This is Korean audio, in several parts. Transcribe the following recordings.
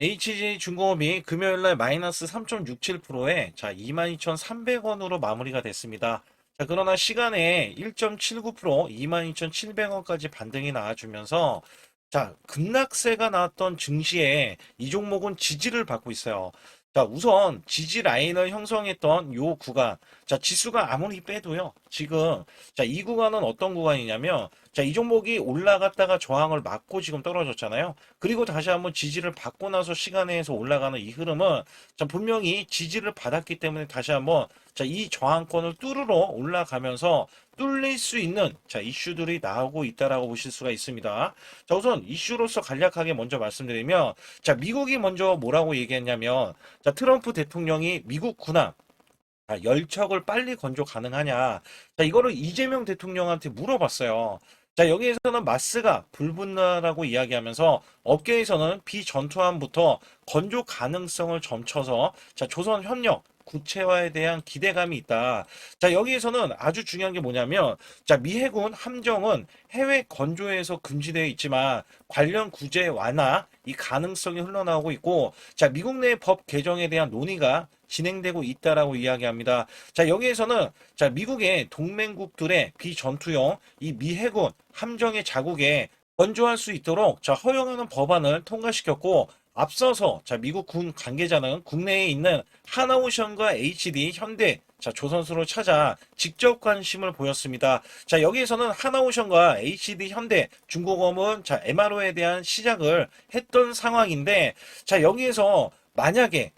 HJ중공업이 금요일날 마이너스 3.67%에 자 22,300원으로 마무리가 됐습니다. 자 그러나 시간에 1.79% 22,700원까지 반등이 나와주면서 자 급락세가 나왔던 증시에 이 종목은 지지를 받고 있어요. 자 우선 지지 라인을 형성했던 요 구간, 자 지수가 아무리 빼도요 지금 자 이 구간은 어떤 구간이냐면 자 이 종목이 올라갔다가 저항을 맞고 지금 떨어졌잖아요. 그리고 다시 한번 지지를 받고 나서 시간에서 올라가는 이 흐름은 자 분명히 지지를 받았기 때문에 다시 한번 자 이 저항권을 뚫으러 올라가면서 뚫릴 수 있는 자 이슈들이 나오고 있다라고 보실 수가 있습니다. 자 우선 이슈로서 간략하게 먼저 말씀드리면 자 미국이 먼저 뭐라고 얘기했냐면 자 트럼프 대통령이 미국 군함 열척을 빨리 건조 가능하냐. 자, 이거를 이재명 대통령한테 물어봤어요. 자, 여기에서는 마스가 불붙나라고 이야기하면서 업계에서는 비전투함부터 건조 가능성을 점쳐서 자, 조선 협력 구체화에 대한 기대감이 있다. 자, 여기에서는 아주 중요한 게 뭐냐면, 자, 미 해군 함정은 해외 건조에서 금지되어 있지만 관련 구제 완화 이 가능성이 흘러나오고 있고, 자, 미국 내 법 개정에 대한 논의가 진행되고 있다라고 이야기합니다. 자, 여기에서는 자, 미국의 동맹국들의 비전투용 이 미 해군 함정의 자국에 건조할 수 있도록 자, 허용하는 법안을 통과시켰고 앞서서 자, 미국 군 관계자는 국내에 있는 하나오션과 HD, 현대, 자, 조선소를 찾아 직접 관심을 보였습니다. 자, 여기에서는 하나오션과 HD, 현대, 중공업은 자, MRO에 대한 시작을 했던 상황인데 자, 여기에서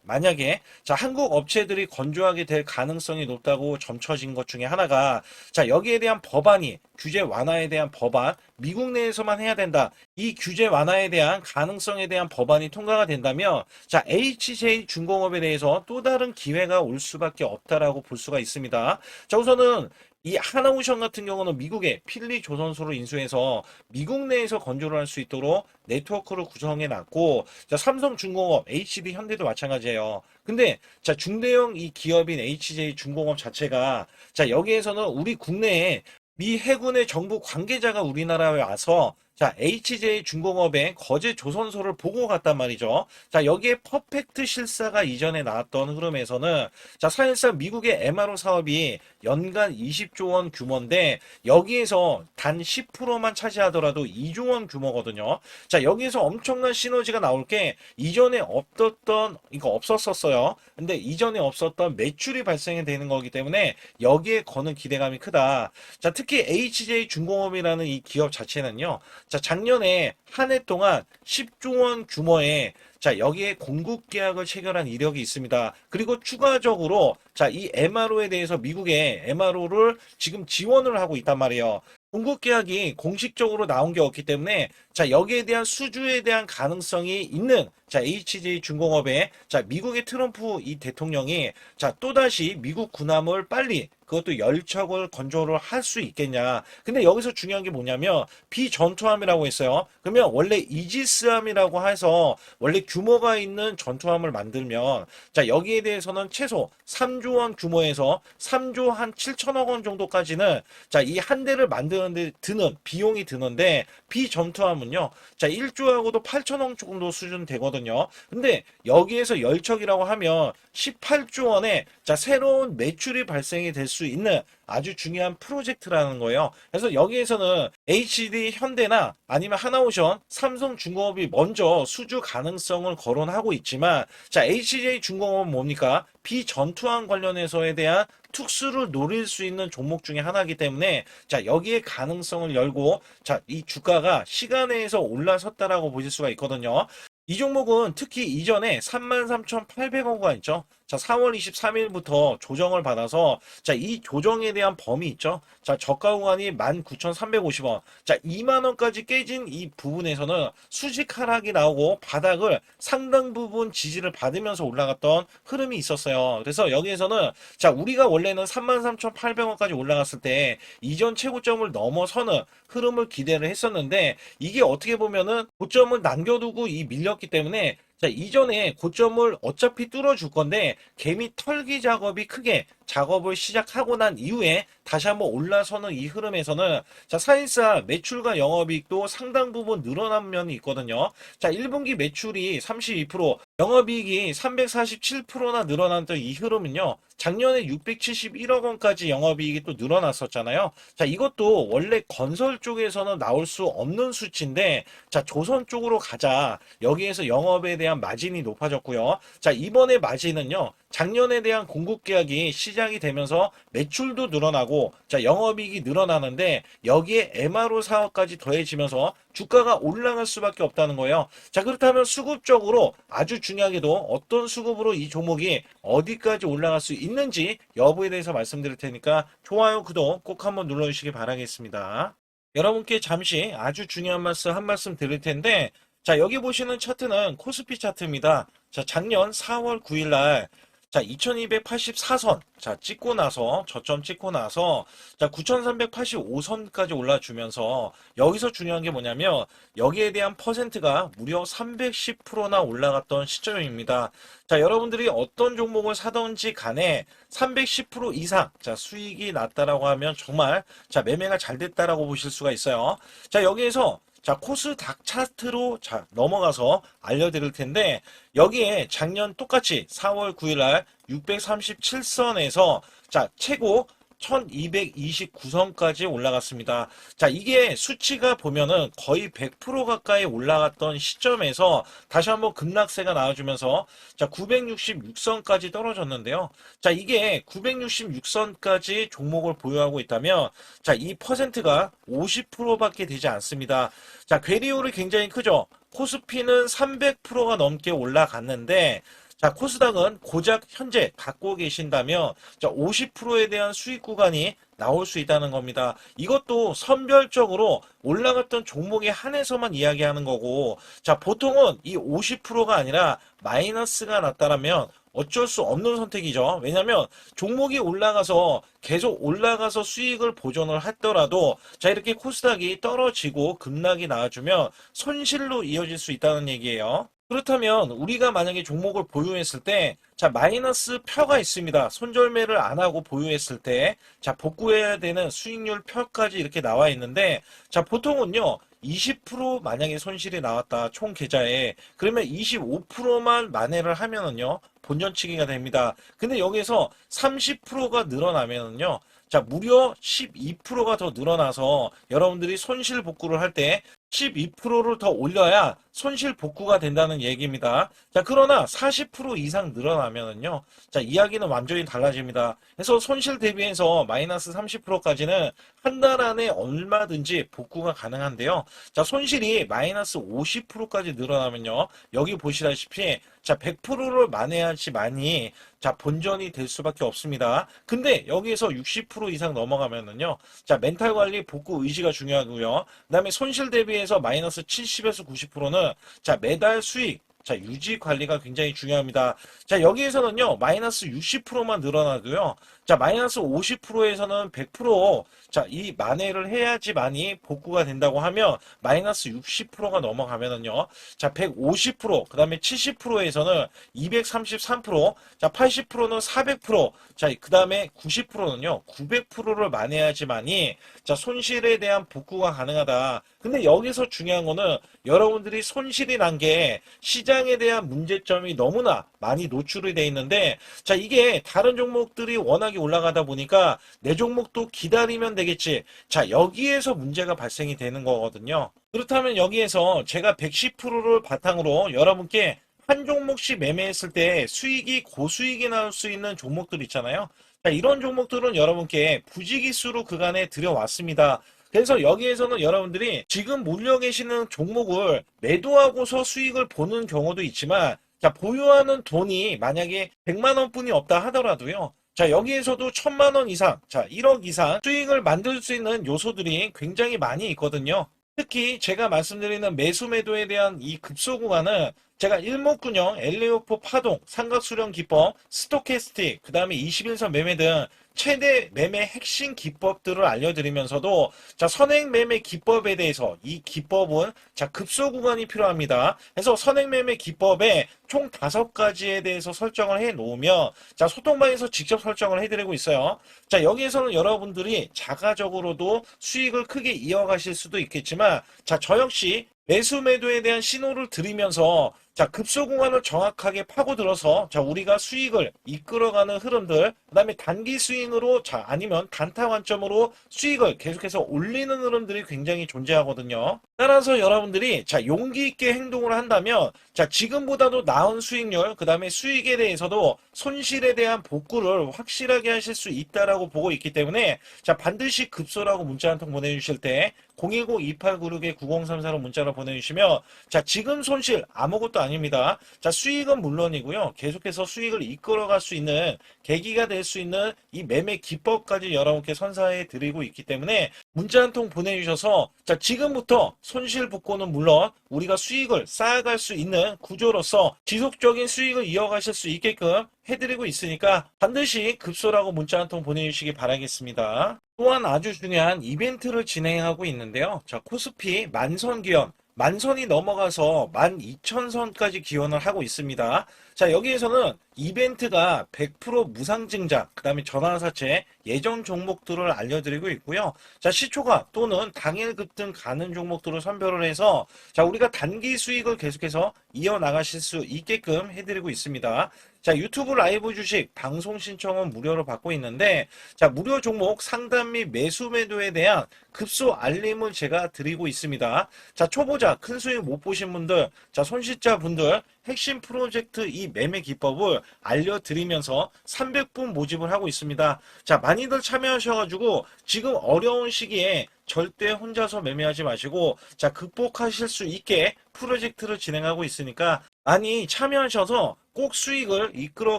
만약에 자 한국 업체들이 건조하게 될 가능성이 높다고 점쳐진 것 중에 하나가 자 여기에 대한 법안이 규제 완화에 대한 법안 미국 내에서만 해야 된다. 이 규제 완화에 대한 가능성에 대한 법안이 통과가 된다면 자 HJ 중공업에 대해서 또 다른 기회가 올 수밖에 없다라고 볼 수가 있습니다. 자 우선은 이 하나오션 같은 경우는 미국의 필리 조선소를 인수해서 미국 내에서 건조를 할 수 있도록 네트워크를 구성해 놨고 자 삼성중공업, HD 현대도 마찬가지예요. 근데 자 중대형 이 기업인 HJ 중공업 자체가 자 여기에서는 우리 국내에 미 해군의 정부 관계자가 우리나라에 와서 자, HJ 중공업의 거제 조선소를 보고 갔단 말이죠. 자, 여기에 퍼펙트 실사가 이전에 나왔던 흐름에서는 자, 사실상 미국의 MRO 사업이 연간 20조 원 규모인데 여기에서 단 10%만 차지하더라도 2조 원 규모거든요. 자, 여기에서 엄청난 시너지가 나올 게 이전에 없었던 이거 없었었어요. 근데 이전에 없었던 매출이 발생이 되는 거기 때문에 여기에 거는 기대감이 크다. 자, 특히 HJ 중공업이라는 이 기업 자체는요. 자, 작년에 한 해 동안 10조 원 규모의 자, 여기에 공급 계약을 체결한 이력이 있습니다. 그리고 추가적으로 자, 이 MRO에 대해서 미국의 MRO를 지금 지원을 하고 있단 말이에요. 공급 계약이 공식적으로 나온 게 없기 때문에 자, 여기에 대한 수주에 대한 가능성이 있는 자, HJ 중공업에 자, 미국의 트럼프 이 대통령이 자, 또다시 미국 군함을 빨리 그것도 열척을 건조를 할 수 있겠냐. 근데 여기서 중요한 게 뭐냐면 비전투함이라고 했어요. 그러면 원래 이지스함이라고 해서 원래 규모가 있는 전투함을 만들면 자 여기에 대해서는 최소 3조 원 규모에서 3조 한 7천억 원 정도까지는 자 이 한 대를 만드는데 드는 비용이 드는데 비전투함은요 자 1조하고도 8천억 정도 수준 되거든요. 근데 여기에서 열척이라고 하면 18조 원의 자 새로운 매출이 발생이 될 수 있는 아주 중요한 프로젝트라는 거예요. 그래서 여기에서는 HD 현대나 아니면 하나오션, 삼성중공업이 먼저 수주 가능성을 거론하고 있지만 자 HJ 중공업은 뭡니까? 비전투함 관련해서에 대한 특수를 노릴 수 있는 종목 중에 하나이기 때문에 자 여기에 가능성을 열고 자 이 주가가 시간에서 올라섰다라고 보실 수가 있거든요. 이 종목은 특히 이전에 33,800원가 있죠. 자, 4월 23일부터 조정을 받아서 자, 이 조정에 대한 범위 있죠. 자, 저가 구간이 19,350원. 자, 2만 원까지 깨진 이 부분에서는 수직 하락이 나오고 바닥을 상당 부분 지지를 받으면서 올라갔던 흐름이 있었어요. 그래서 여기에서는 자, 우리가 원래는 33,800원까지 올라갔을 때 이전 최고점을 넘어서는 흐름을 기대를 했었는데 이게 어떻게 보면은 고점을 남겨두고 이 밀렸기 때문에 자, 이전에 고점을 어차피 뚫어줄 건데 개미 털기 작업이 크게 작업을 시작하고 난 이후에 다시 한번 올라서는 이 흐름에서는 자, 사실상 매출과 영업이익도 상당 부분 늘어난 면이 있거든요. 자, 1분기 매출이 32%, 영업이익이 347%나 늘어났던 이 흐름은요. 작년에 671억 원까지 영업이익이 또 늘어났었잖아요. 자, 이것도 원래 건설 쪽에서는 나올 수 없는 수치인데, 자, 조선 쪽으로 가자. 여기에서 영업에 대한 마진이 높아졌고요. 자, 이번에 마진은요. 작년에 대한 공급 계약이 시작이 되면서 매출도 늘어나고, 자, 영업이익이 늘어나는데, 여기에 MRO 사업까지 더해지면서 주가가 올라갈 수밖에 없다는 거예요. 자, 그렇다면 수급적으로 아주 중요하게도 어떤 수급으로 이 종목이 어디까지 올라갈 수 있는지 여부에 대해서 말씀드릴 테니까 좋아요, 구독 꼭 한번 눌러주시기 바라겠습니다. 여러분께 잠시 아주 중요한 말씀 한 말씀 드릴 텐데, 자, 여기 보시는 차트는 코스피 차트입니다. 자, 작년 4월 9일 날 자, 2284선. 자, 찍고 나서, 저점 찍고 나서, 자, 9385선까지 올라주면서, 여기서 중요한 게 뭐냐면, 여기에 대한 퍼센트가 무려 310%나 올라갔던 시점입니다. 자, 여러분들이 어떤 종목을 사던지 간에 310% 이상, 자, 수익이 났다라고 하면 정말, 자, 매매가 잘 됐다라고 보실 수가 있어요. 자, 여기에서 자, 코스닥 차트로 자, 넘어가서 알려드릴 텐데, 여기에 작년 똑같이 4월 9일 날 637선에서 자, 최고 1229선까지 올라갔습니다. 자, 이게 수치가 보면은 거의 100% 가까이 올라갔던 시점에서 다시 한번 급락세가 나와주면서 자, 966선까지 떨어졌는데요. 자, 이게 966선까지 종목을 보유하고 있다면 자, 이 퍼센트가 50%밖에 되지 않습니다. 자, 괴리홀이 굉장히 크죠. 코스피는 300%가 넘게 올라갔는데 자, 코스닥은 고작 현재 갖고 계신다면 자, 50%에 대한 수익 구간이 나올 수 있다는 겁니다. 이것도 선별적으로 올라갔던 종목에 한해서만 이야기하는 거고, 자, 보통은 이 50%가 아니라 마이너스가 났다라면 어쩔 수 없는 선택이죠. 왜냐하면 종목이 올라가서 계속 올라가서 수익을 보존을 하더라도 자, 이렇게 코스닥이 떨어지고 급락이 나와주면 손실로 이어질 수 있다는 얘기예요. 그렇다면 우리가 만약에 종목을 보유했을 때 자, 마이너스 표가 있습니다. 손절매를 안 하고 보유했을 때 자, 복구해야 되는 수익률 표까지 이렇게 나와 있는데 자, 보통은요 20% 만약에 손실이 나왔다 총 계좌에 그러면 25%만 만회를 하면은요 본전치기가 됩니다. 근데 여기서 30%가 늘어나면은요 자, 무려 12%가 더 늘어나서 여러분들이 손실 복구를 할 때 12%를 더 올려야 손실 복구가 된다는 얘기입니다. 자, 그러나 40% 이상 늘어나면은요. 자, 이야기는 완전히 달라집니다. 그래서 손실 대비해서 마이너스 30%까지는 한 달 안에 얼마든지 복구가 가능한데요. 자, 손실이 마이너스 50%까지 늘어나면요. 여기 보시다시피 자, 100%를 만회하지만이 자, 본전이 될 수밖에 없습니다. 근데 여기에서 60% 이상 넘어가면은요. 자, 멘탈 관리 복구 의지가 중요하고요. 그다음에 손실 대비해서 마이너스 70에서 90%는 자, 매달 수익 자, 유지 관리가 굉장히 중요합니다. 자, 여기에서는요, 마이너스 60%만 늘어나도요, 자, 마이너스 50%에서는 100%, 자, 이 만회를 해야지만이 복구가 된다고 하면, 마이너스 60%가 넘어가면은요, 자, 150%, 그 다음에 70%에서는 233%, 자, 80%는 400%, 자, 그 다음에 90%는요, 900%를 만회해야지만이, 자, 손실에 대한 복구가 가능하다. 근데 여기서 중요한 거는 여러분들이 손실이 난 게 시장에 대한 문제점이 너무나 많이 노출이 돼 있는데 자 이게 다른 종목들이 워낙에 올라가다 보니까 내 종목도 기다리면 되겠지. 자 여기에서 문제가 발생이 되는 거거든요. 그렇다면 여기에서 제가 110%를 바탕으로 여러분께 한 종목씩 매매했을 때 수익이 고수익이 나올 수 있는 종목들 있잖아요. 자, 이런 종목들은 여러분께 부지기수로 그간에 들여왔습니다. 그래서 여기에서는 여러분들이 지금 몰려 계시는 종목을 매도하고서 수익을 보는 경우도 있지만 자, 보유하는 돈이 만약에 100만 원뿐이 없다 하더라도요. 자, 여기에서도 1000만 원 이상, 자, 1억 이상 수익을 만들 수 있는 요소들이 굉장히 많이 있거든요. 특히 제가 말씀드리는 매수 매도에 대한 이 급소 구간은 제가 일목균형, 엘리오포 파동, 삼각수렴 기법, 스토캐스틱, 그 다음에 21선 매매 등 최대 매매 핵심 기법들을 알려드리면서도 자, 선행 매매 기법에 대해서 이 기법은 자, 급소 구간이 필요합니다. 그래서 선행 매매 기법에 총 5가지에 대해서 설정을 해 놓으면 자, 소통방에서 직접 설정을 해드리고 있어요. 자, 여기에서는 여러분들이 자가적으로도 수익을 크게 이어가실 수도 있겠지만 자, 저 역시 매수 매도에 대한 신호를 드리면서 자, 급소 구간을 정확하게 파고들어서 자, 우리가 수익을 이끌어가는 흐름들, 그다음에 단기 스윙으로 자, 아니면 단타 관점으로 수익을 계속해서 올리는 흐름들이 굉장히 존재하거든요. 따라서 여러분들이 자, 용기 있게 행동을 한다면 자, 지금보다도 나은 수익률, 그다음에 수익에 대해서도 손실에 대한 복구를 확실하게 하실 수 있다라고 보고 있기 때문에 자, 반드시 급소라고 문자 한 통 보내주실 때 010-2896-9034로 문자로 보내주시면 자, 지금 손실 아무것도 아닙니다. 자, 수익은 물론이고요. 계속해서 수익을 이끌어갈 수 있는 계기가 될 수 있는 이 매매 기법까지 여러분께 선사해 드리고 있기 때문에 문자 한 통 보내주셔서 자, 지금부터 손실 복구는 물론 우리가 수익을 쌓아갈 수 있는 구조로서 지속적인 수익을 이어가실 수 있게끔 해드리고 있으니까 반드시 급소라고 문자 한 통 보내주시기 바라겠습니다. 또한 아주 중요한 이벤트를 진행하고 있는데요. 자, 코스피 만선 기원, 만선이 넘어가서 12,000선까지 기원을 하고 있습니다. 자, 여기에서는 이벤트가 100% 무상증자, 그 다음에 전환사채, 예정 종목들을 알려드리고 있고요. 자, 시초가 또는 당일 급등 가는 종목들을 선별을 해서 자, 우리가 단기 수익을 계속해서 이어나가실 수 있게끔 해드리고 있습니다. 자, 유튜브 라이브 주식 방송 신청은 무료로 받고 있는데 자, 무료 종목 상담 및 매수 매도에 대한 급소 알림을 제가 드리고 있습니다. 자, 초보자 큰 수익 못 보신 분들, 자, 손실자 분들 핵심 프로젝트 이 매매 기법을 알려드리면서 300분 모집을 하고 있습니다. 자, 많이들 참여하셔가지고 지금 어려운 시기에 절대 혼자서 매매하지 마시고 자, 극복하실 수 있게 프로젝트를 진행하고 있으니까 많이 참여하셔서 꼭 수익을 이끌어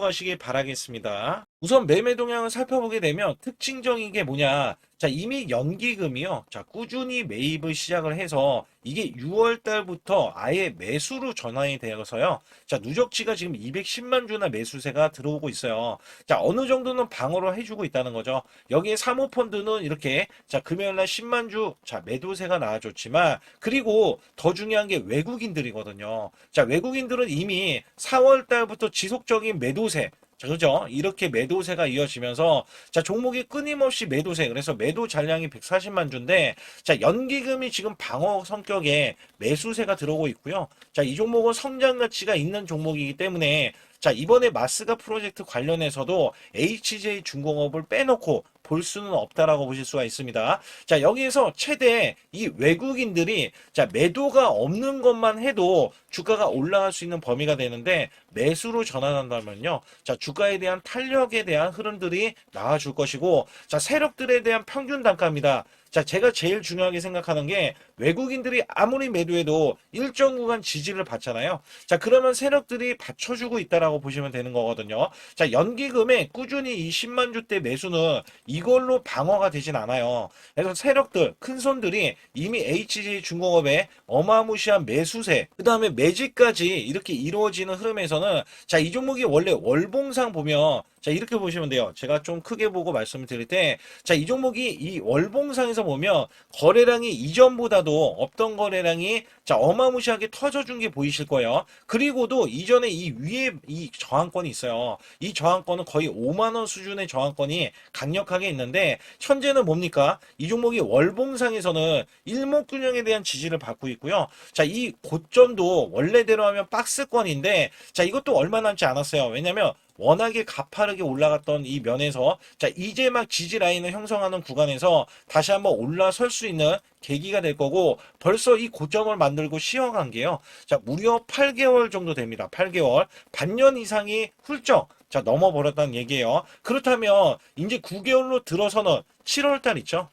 가시길 바라겠습니다. 우선 매매 동향을 살펴보게 되면 특징적인 게 뭐냐? 자, 이미 연기금이요. 자, 꾸준히 매입을 시작을 해서 이게 6월 달부터 아예 매수로 전환이 되어서요. 자, 누적치가 지금 210만 주나 매수세가 들어오고 있어요. 자, 어느 정도는 방어를 해주고 있다는 거죠. 여기에 사모펀드는 이렇게 자, 금요일 날 10만 주 자, 매도세가 나와줬지만 그리고 더 중요한 게 외국인들이거든요. 자, 외국인들은 이미 4월 달부터 지속적인 매도세 자, 그죠? 이렇게 매도세가 이어지면서, 자, 종목이 끊임없이 매도세, 그래서 매도 잔량이 140만 주인데, 자, 연기금이 지금 방어 성격의 매수세가 들어오고 있고요. 자, 이 종목은 성장 가치가 있는 종목이기 때문에, 자, 이번에 마스가 프로젝트 관련해서도 HJ중공업을 빼놓고 볼 수는 없다라고 보실 수가 있습니다. 자, 여기에서 최대 이 외국인들이 자, 매도가 없는 것만 해도 주가가 올라갈 수 있는 범위가 되는데 매수로 전환한다면요. 자, 주가에 대한 탄력에 대한 흐름들이 나와줄 것이고 자, 세력들에 대한 평균 단가입니다. 자, 제가 제일 중요하게 생각하는 게 외국인들이 아무리 매도해도 일정 구간 지지를 받잖아요. 자, 그러면 세력들이 받쳐주고 있다라고 보시면 되는 거거든요. 자, 연기금에 꾸준히 이 10만 주대 매수는 이걸로 방어가 되진 않아요. 그래서 세력들, 큰 손들이 이미 HJ중공업에 어마무시한 매수세, 그 다음에 매집까지 이렇게 이루어지는 흐름에서는 자, 이 종목이 원래 월봉상 보면 자, 이렇게 보시면 돼요. 제가 좀 크게 보고 말씀을 드릴 때, 자, 이 종목이 이 월봉상에서 보면 거래량이 이전보다도 없던 거래량이 자, 어마무시하게 터져준 게 보이실 거예요. 그리고도 이전에 이 위에 이 저항권이 있어요. 이 저항권은 거의 5만원 수준의 저항권이 강력하게 있는데, 현재는 뭡니까? 이 종목이 월봉상에서는 일목균형에 대한 지지를 받고 있고요. 자, 이 고점도 원래대로 하면 박스권인데, 자, 이것도 얼마 남지 않았어요. 왜냐면, 워낙에 가파르게 올라갔던 이 면에서 자, 이제 막 지지 라인을 형성하는 구간에서 다시 한번 올라설 수 있는 계기가 될 거고 벌써 이 고점을 만들고 쉬어간 게요. 자, 무려 8개월 정도 됩니다. 8개월. 반년 이상이 훌쩍 자, 넘어버렸다는 얘기예요. 그렇다면 이제 9개월로 들어서는 7월 달 있죠.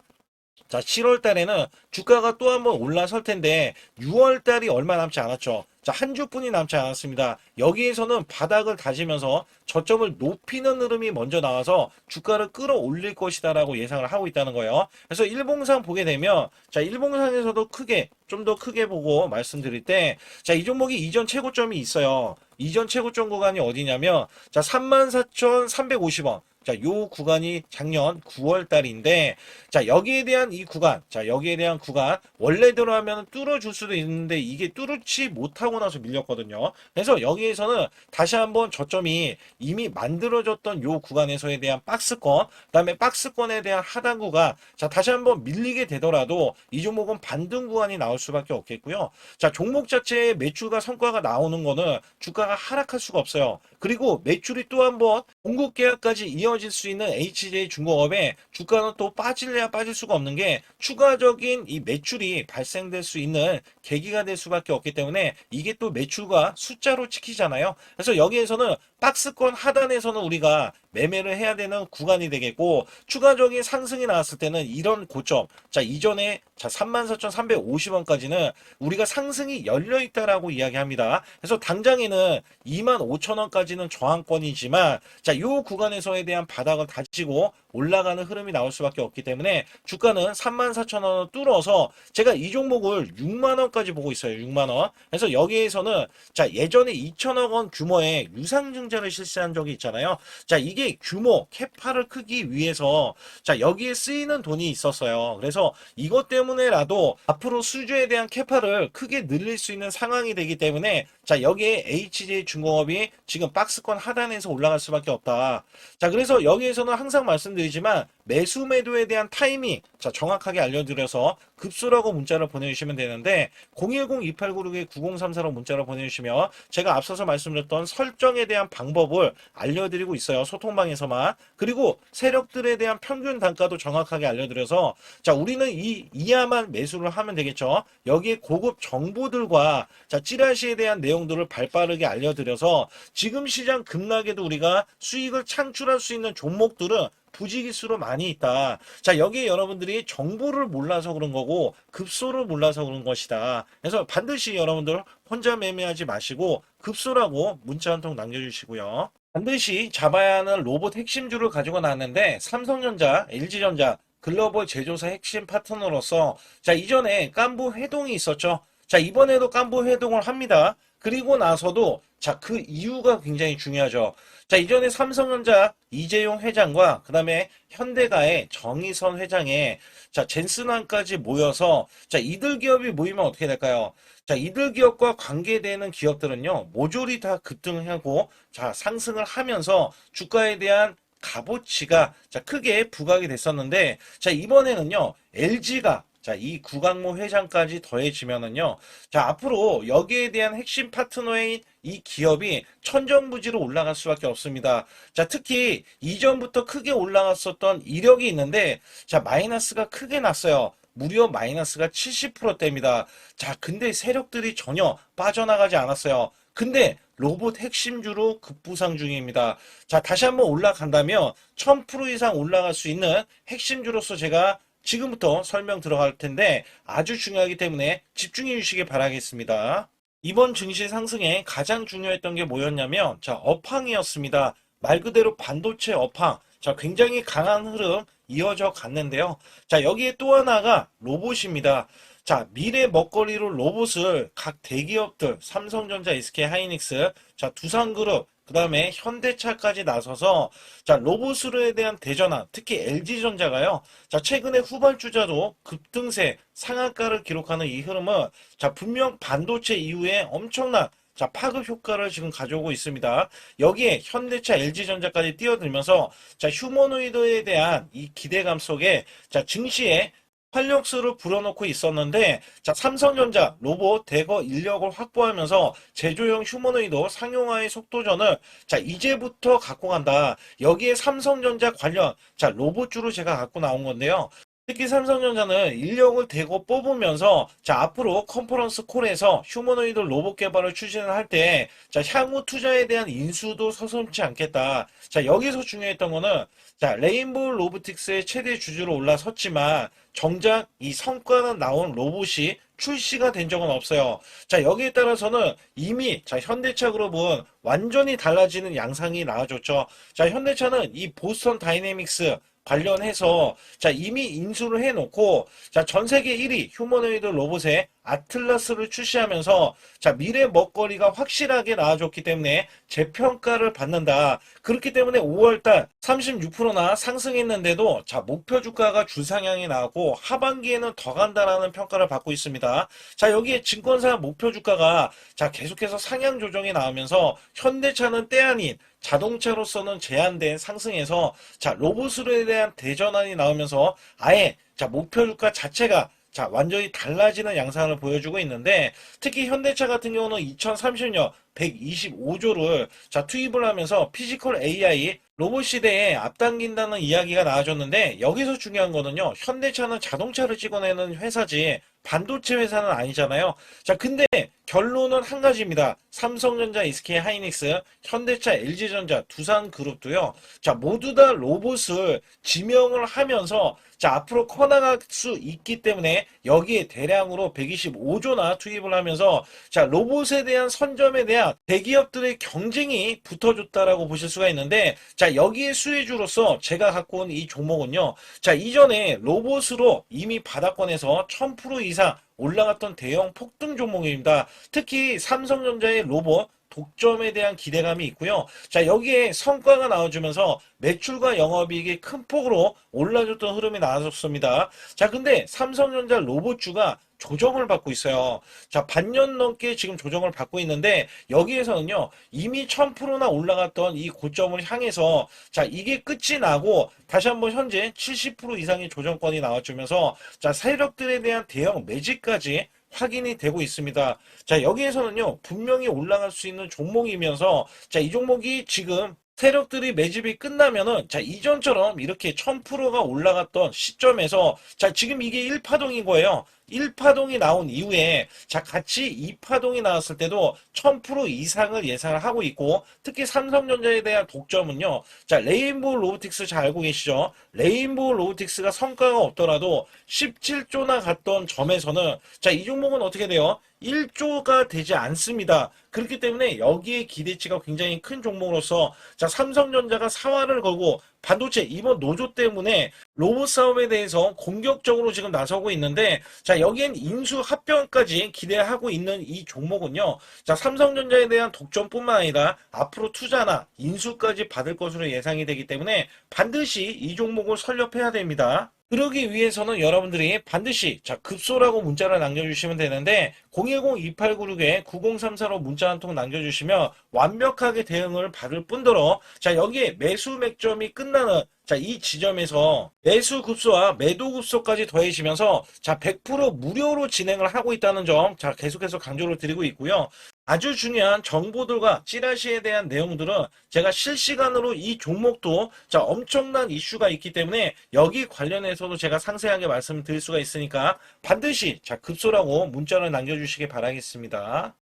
자, 7월 달에는 주가가 또 한번 올라설 텐데 6월 달이 얼마 남지 않았죠. 자, 한 주뿐이 남지 않았습니다. 여기에서는 바닥을 다지면서 저점을 높이는 흐름이 먼저 나와서 주가를 끌어올릴 것이다라고 예상을 하고 있다는 거예요. 그래서 일봉상 보게 되면 자, 일봉상에서도 크게 좀 더 크게 보고 말씀드릴 때 자, 이 종목이 이전 최고점이 있어요. 이전 최고점 구간이 어디냐면 자, 34,350원. 자, 요 구간이 작년 9월 달인데, 자, 여기에 대한 이 구간, 자, 여기에 대한 구간, 원래대로 하면 뚫어줄 수도 있는데, 이게 뚫지 못하고 나서 밀렸거든요. 그래서 여기에서는 다시 한번 저점이 이미 만들어졌던 요 구간에서에 대한 박스권, 그 다음에 박스권에 대한 하단 구간, 자, 다시 한번 밀리게 되더라도 이 종목은 반등 구간이 나올 수밖에 없겠고요. 자, 종목 자체의 매출과 성과가 나오는 거는 주가가 하락할 수가 없어요. 그리고 매출이 또 한번 공급 계약까지 이어질 수 있는 HJ중공업에 주가는 또 빠질래야 빠질 수가 없는 게 추가적인 이 매출이 발생될 수 있는 계기가 될 수밖에 없기 때문에 이게 또 매출과 숫자로 찍히잖아요. 그래서 여기에서는 박스권 하단에서는 우리가 매매를 해야 되는 구간이 되겠고, 추가적인 상승이 나왔을 때는 이런 고점, 자, 이전에 자 34,350원까지는 우리가 상승이 열려 있다라고 이야기합니다. 그래서 당장에는 25,000원까지는 저항권이지만, 자, 요 구간에서에 대한 바닥을 다지고 올라가는 흐름이 나올 수밖에 없기 때문에 주가는 34,000원을 뚫어서 제가 이 종목을 6만원까지 보고 있어요. 6만원. 그래서 여기에서는 자, 예전에 2천억 원 규모의 유상증자를 실시한 적이 있잖아요. 자, 이게 규모 캐파를 크기 위해서 자, 여기에 쓰이는 돈이 있었어요. 그래서 이것 때문에라도 앞으로 수주에 대한 캐파를 크게 늘릴 수 있는 상황이 되기 때문에 자, 여기에 HJ중공업이 지금 박스권 하단에서 올라갈 수밖에 없다. 자, 그래서 여기에서는 항상 말씀드리지만 매수 매도에 대한 타이밍, 자, 정확하게 알려드려서 급소라고 문자를 보내주시면 되는데 010-2896-9034로 문자를 보내주시면 제가 앞서서 말씀드렸던 설정에 대한 방법을 알려드리고 있어요. 소통방에서만. 그리고 세력들에 대한 평균 단가도 정확하게 알려드려서 자, 우리는 이하만 매수를 하면 되겠죠. 여기에 고급 정보들과 자, 찌라시에 대한 내용들을 발빠르게 알려드려서 지금 시장 급락에도 우리가 수익을 창출할 수 있는 종목들은 부지기수로 많이 있다. 자, 여기에 여러분들이 정보를 몰라서 그런 거고 급소를 몰라서 그런 것이다. 그래서 반드시 여러분들 혼자 매매하지 마시고 급소라고 문자 한 통 남겨주시고요. 반드시 잡아야 하는 로봇 핵심주를 가지고 나왔는데 삼성전자, LG전자, 글로벌 제조사 핵심 파트너로서 자, 이전에 깐부 회동이 있었죠. 자, 이번에도 깐부 회동을 합니다. 그리고 나서도 자, 그 이유가 굉장히 중요하죠. 자, 이전에 삼성전자 이재용 회장과 그 다음에 현대가의 정의선 회장의 자, 젠슨왕까지 모여서 자, 이들 기업이 모이면 어떻게 될까요? 자, 이들 기업과 관계되는 기업들은요, 모조리 다 급등하고 자, 상승을 하면서 주가에 대한 값어치가 자, 크게 부각이 됐었는데 자, 이번에는요, LG가 자, 이 구강모 회장까지 더해지면은요, 자, 앞으로 여기에 대한 핵심 파트너인 이 기업이 천정부지로 올라갈 수밖에 없습니다. 자, 특히 이전부터 크게 올라갔었던 이력이 있는데, 자, 마이너스가 크게 났어요. 무려 마이너스가 70%대입니다. 자, 근데 세력들이 전혀 빠져나가지 않았어요. 근데 로봇 핵심주로 급부상 중입니다. 자, 다시 한번 올라간다면 1000% 이상 올라갈 수 있는 핵심주로서 제가 지금부터 설명 들어갈 텐데 아주 중요하기 때문에 집중해 주시기 바라겠습니다. 이번 증시 상승에 가장 중요했던 게 뭐였냐면 자, 업황이었습니다. 말 그대로 반도체 업황. 자, 굉장히 강한 흐름 이어져 갔는데요. 자, 여기에 또 하나가 로봇입니다. 자, 미래 먹거리로 로봇을 각 대기업들 삼성전자, SK하이닉스, 자, 두산그룹, 그 다음에 현대차까지 나서서 자, 로봇으로에 대한 대전환, 특히 LG전자가요. 자, 최근에 후발주자도 급등세 상한가를 기록하는 이 흐름은 자, 분명 반도체 이후에 엄청난 자, 파급 효과를 지금 가져오고 있습니다. 여기에 현대차, LG전자까지 뛰어들면서 자, 휴머노이드에 대한 이 기대감 속에 자, 증시에 활력소를 불어넣고 있었는데 자, 삼성전자 로봇 대거 인력을 확보하면서 제조용 휴머노이드 상용화의 속도전을 자, 이제부터 갖고 간다. 여기에 삼성전자 관련 자, 로봇주로 제가 갖고 나온 건데요. 특히 삼성전자는 인력을 대거 뽑으면서 자, 앞으로 컨퍼런스 콜에서 휴머노이드 로봇 개발을 추진을 할 때 자, 향후 투자에 대한 인수도 서슴지 않겠다. 자, 여기서 중요했던 거는 자, 레인보우 로보틱스의 최대 주주로 올라섰지만 정작 이 성과는 나온 로봇이 출시가 된 적은 없어요. 자, 여기에 따라서는 이미 자, 현대차 그룹은 완전히 달라지는 양상이 나와줬죠. 자, 현대차는 이 보스턴 다이내믹스 관련해서 자, 이미 인수를 해놓고 자, 전 세계 1위 휴머노이드 로봇의 아틀라스를 출시하면서 자, 미래 먹거리가 확실하게 나와줬기 때문에 재평가를 받는다. 그렇기 때문에 5월달 36%나 상승했는데도 자, 목표 주가가 주상향이 나오고 하반기에는 더 간다라는 평가를 받고 있습니다. 자, 여기에 증권사 목표 주가가 자, 계속해서 상향 조정이 나오면서 현대차는 때 아닌 자동차로서는 제한된 상승에서 자, 로봇에 대한 대전환이 나오면서 아예 자, 목표 주가 자체가 자, 완전히 달라지는 양상을 보여주고 있는데 특히 현대차 같은 경우는 2030년 125조를 자, 투입을 하면서 피지컬 AI 로봇 시대에 앞당긴다는 이야기가 나와줬는데 여기서 중요한 거는요. 현대차는 자동차를 찍어내는 회사지 반도체 회사는 아니잖아요. 자, 근데 결론은 한 가지입니다. 삼성전자, SK 하이닉스, 현대차, LG전자, 두산그룹도요. 자, 모두 다 로봇을 지명을 하면서 자, 앞으로 커나갈 수 있기 때문에 여기에 대량으로 125조나 투입을 하면서 자, 로봇에 대한 선점에 대한 대기업들의 경쟁이 붙어줬다라고 보실 수가 있는데 자, 여기에 수혜주로서 제가 갖고 온 이 종목은요. 자, 이전에 로봇으로 이미 바닥권에서 1000% 이상 올라갔던 대형 폭등 종목입니다. 특히 삼성전자의 로봇 독점에 대한 기대감이 있고요. 자, 여기에 성과가 나와주면서 매출과 영업이익이 큰 폭으로 올라줬던 흐름이 나왔습니다. 자, 근데 삼성전자 로봇주가 조정을 받고 있어요. 자, 반년 넘게 지금 조정을 받고 있는데 여기에서는요, 이미 1000%나 올라갔던 이 고점을 향해서 자, 이게 끝이 나고 다시 한번 현재 70% 이상의 조정권이 나와주면서 자, 세력들에 대한 대형 매집까지 확인이 되고 있습니다. 자, 여기에서는요, 분명히 올라갈 수 있는 종목이면서 자, 이 종목이 지금 세력들이 매집이 끝나면은 자, 이전처럼 이렇게 1000%가 올라갔던 시점에서 자, 지금 이게 1파동인 거예요. 1파동이 나온 이후에 자, 같이 2파동이 나왔을 때도 1000% 이상을 예상을 하고 있고 특히 삼성전자에 대한 독점은요. 자, 레인보우 로보틱스 잘 알고 계시죠? 레인보우 로보틱스가 성과가 없더라도 17조나 갔던 점에서는 자, 이 종목은 어떻게 돼요? 1조가 되지 않습니다. 그렇기 때문에 여기에 기대치가 굉장히 큰 종목으로서 자, 삼성전자가 사활을 걸고 반도체 이번 노조 때문에 로봇 사업에 대해서 공격적으로 지금 나서고 있는데 자, 여기엔 인수 합병까지 기대하고 있는 이 종목은요. 자, 삼성전자에 대한 독점뿐만 아니라 앞으로 투자나 인수까지 받을 것으로 예상이 되기 때문에 반드시 이 종목을 설립해야 됩니다. 그러기 위해서는 여러분들이 반드시 자, 급소라고 문자를 남겨주시면 되는데 010-2896-9034로 문자 한 통 남겨주시면 완벽하게 대응을 받을 뿐더러 자, 여기에 매수 맥점이 끝나는 자, 이 지점에서 매수 급소와 매도 급소까지 더해지면서 자, 100% 무료로 진행을 하고 있다는 점 자, 계속해서 강조를 드리고 있고요. 아주 중요한 정보들과 찌라시에 대한 내용들은 제가 실시간으로 이 종목도 자, 엄청난 이슈가 있기 때문에 여기 관련해서도 제가 상세하게 말씀드릴 수가 있으니까 반드시 자, 급소라고 문자를 남겨주시기 바라겠습니다.